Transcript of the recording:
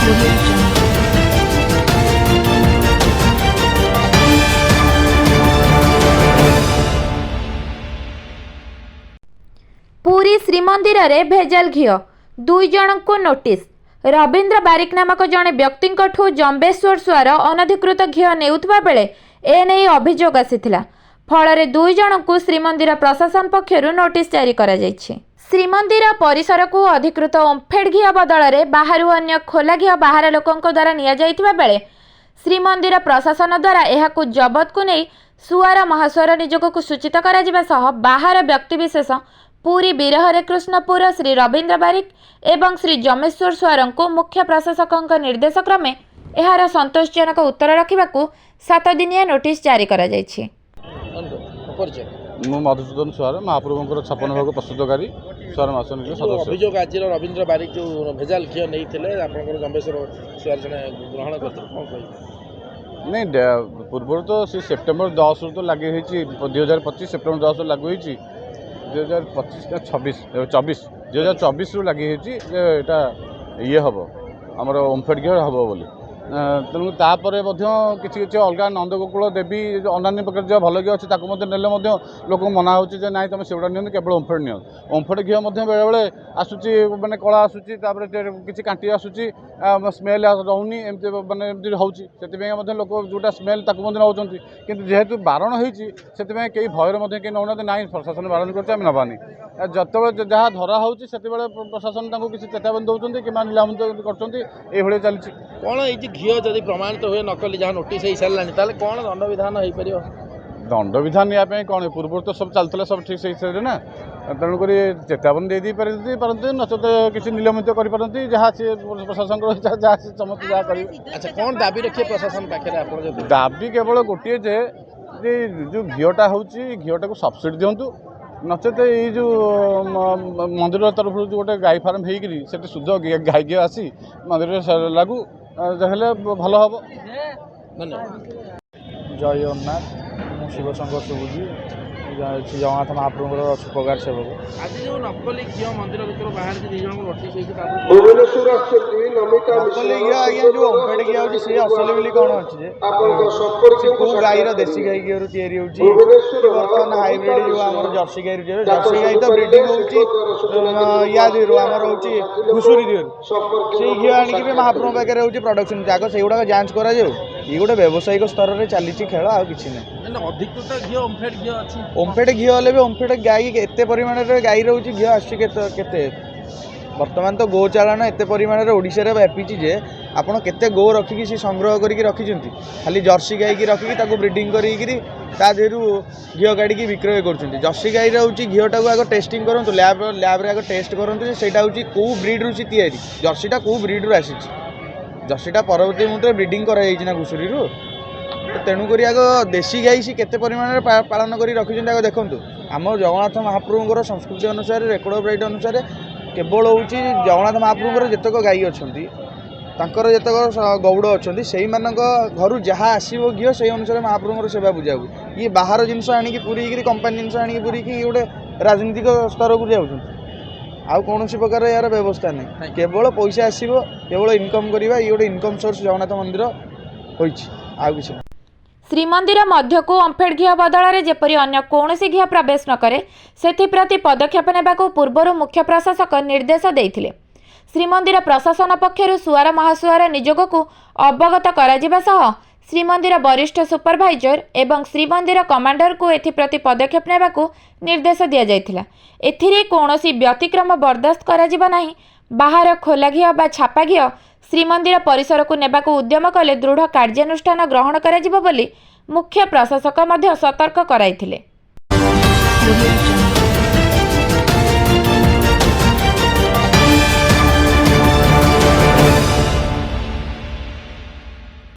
पुरी श्रीमंदिर रे भेजाल घिओ 2 जन को नोटिस। रवींद्र बारिक नामक जड़े व्यक्ति जंबेश्वर सुआर अनधिकृत घिओ नेउथबा बेले एने अभियोग आसीथिला। फल 2 जन को श्रीमंदिर प्रशासन पक्षरु नोटिस जारी करा जायछि। श्रीमंदिर परिसर को अधिकृत ओम्फेड घिओ बदल में बाहर अन्य खोला घिओ बाहर लोकों द्वारा निया जाइथिबा बेले श्रीमंदिर प्रशासन द्वारा यहाकु जबत को नहीं सुआर महासुआर निजोग को सूचित करा जिबा सह बाहर व्यक्तिविशेष पुरी वीरहरे कृष्णपुर श्री रवींद्र बारिक एवं श्री जमेश्वर सुआर को मुख्य प्रशासक निर्देश क्रमे यार संतोषजनक उत्तर रखा 7 दिनिया नोटिस जारी करा जायछि। मधुसूदन सुआर महाप्रभुंर 56 भाग प्रस्तुतकारी सुआर महासमिति सदस्य। अभियोग आज रवींद्र बारिक जो भेजाल घिओ नहीं आपंकर जम्बेश्वर सुआर जड़े ग्रहण करते नहीं पूर्व तो सी सेप्टेम्बर 10 तो लगे 2025 सेप्टेम्बर 10 लागू होती 2024 लगे यहाँ ये हम आमर ओम्फेड घिओ हम बोली तेणु तापर किसी किसी अलग नंदगोकुल देवी अन्य प्रकार जो भल घी अच्छे ने लोक मना हो ना तुम से नि केवल ओम्फेड नि ओम्फेड घी बेले बेले आसूची मानने कला आसूची किसी कांटी आसूची स्मेल रोनी एमती मानने होती लोक जोटा स्मेल नौकरी कि जेहेतु बारण होती कई भयर कहीं नौना ना प्रशासन बारण कर नबानी जो जहाँ धरा हो प्रशासन किसी चेतावनी दौरान कि निलंबित कर चलती कौन घिओ जदि प्रमाणित हुए नकली जहाँ नोटिस हो सारा कौन दंड विधान हो पार दंड विधान या कौन पूर्व तो सब चलता सब ठीक से ना तेणुक चेतावनी दे पारती नचेत किसी निलंबित करपारती जहाँ सी प्रशासन जहाँ समस्त जहाँ कर। अच्छा कौन दाबी रखिए प्रशासन पाखे दाबी केवल गोटे जे जो घीटा हो घीटा को सब्सिडी दिंतु नचेत ये जो मंदिर तरफ जो गोटे गाई फार्म होती शुद्ध गाई घी आसी मंदिर लागू भल हम। जय जगन्नाथ मु शिव शंकर सुबुजी जगन्नाथ महाप्रभुर सुपकार सेवक। आज जो नकली घिओ मंदिर भर बाहर 2 जन नोटिस नकली घी आज्ञा जो ओम्फेड घी होची से असल बोली कौन अच्छे को गाईर देसी गाई घी तैयारी होची बर्तमान हाइब्रिड जो आम जर्सी गाई जर्सी गाई तो ब्रिडिंग होची या दिरो आमर होची घुसुरी दिरो से घी आनिक भी महाप्रभु पाखे होची प्रोडक्शन जाक से गुडा जांच करा जाऊ ये गोटे व्यावसायिक स्तर में चली खेल आ कि अधिकृत घी ओम्फेड घी अच्छी ओम्फेड घी हेल्ले भी ओम्फेड गाई एत परिमाण गाई रोचे घी आसते बर्तमान तो गोचालान एत परिमाण ओडिशा व्यापी जे आपड़ केते गो रखिकी सी संग्रह करके रखिंट खाली जर्सी गाई की रखिकी ब्रिडिंग करी देहरु घी काढ़ी विक्रय कर जर्सी गाई घीटा को आग टेस्टिंग करूँ लैब्रे आग टेस्ट करूँ से कौ ब्रिड रू या जर्सीटा कौ ब्रिड रू आसी जर्सीटा परवर्ती मुहूर्त ब्रिडिंग कर घुसुरी तेणुक आग देशी गाई सी केते परिमाण पालन कर रखिंट आग देखूँ आम जगन्नाथ महाप्रभुंर संस्कृति अनुसार रेकर्ड ऑफ राइट अनुसार केवल हूँ जगन्नाथ महाप्रभुंर जितक गाई अच्छा जितक गौड़ अच्छा से घर जहाँ आसो घी से अनुसार महाप्रभुंर सेवा बुझा हुए ये बाहर जिनस आणिकी पूरी कंपानी जिनस आणिकी पूरी गोटे राजनीतिक स्तर को जाऊँ आउ कौन प्रकार यार व्यवस्था नहीं केवल पैसा आसो केवल इनकम करवा ये गोटे इनकम सोर्स जगन्नाथ मंदिर हो। श्रीमंदिर मध्य को ओम्फेड घी बदल में जेपरी अन्य कौनसी घी प्रवेश न करे से पदक्षेप नेबाकू पूर्व मुख्य प्रशासक निर्देश देइथिले। श्रीमंदिर प्रशासन पक्षरु सुआर महासुआर निजोग को अवगत करा सह श्रीमंदिर वरिष्ठ सुपरभाइजर एवं श्रीमंदिर कमांडर को एथिप्रति पदक्षेप नेबाकू निर्देश दिया जायथिला। एथिरे कौनसी व्यतिक्रम बर्दाश्त करा नाही। बाहर खोला घी बा छापा घी श्रीमंदिर परिसर को नेबाकू उद्यम कले दृढ़ कार्यानुष्ठान ग्रहण करा जिवो बोली मुख्य प्रशासक सतर्क कराइथिले।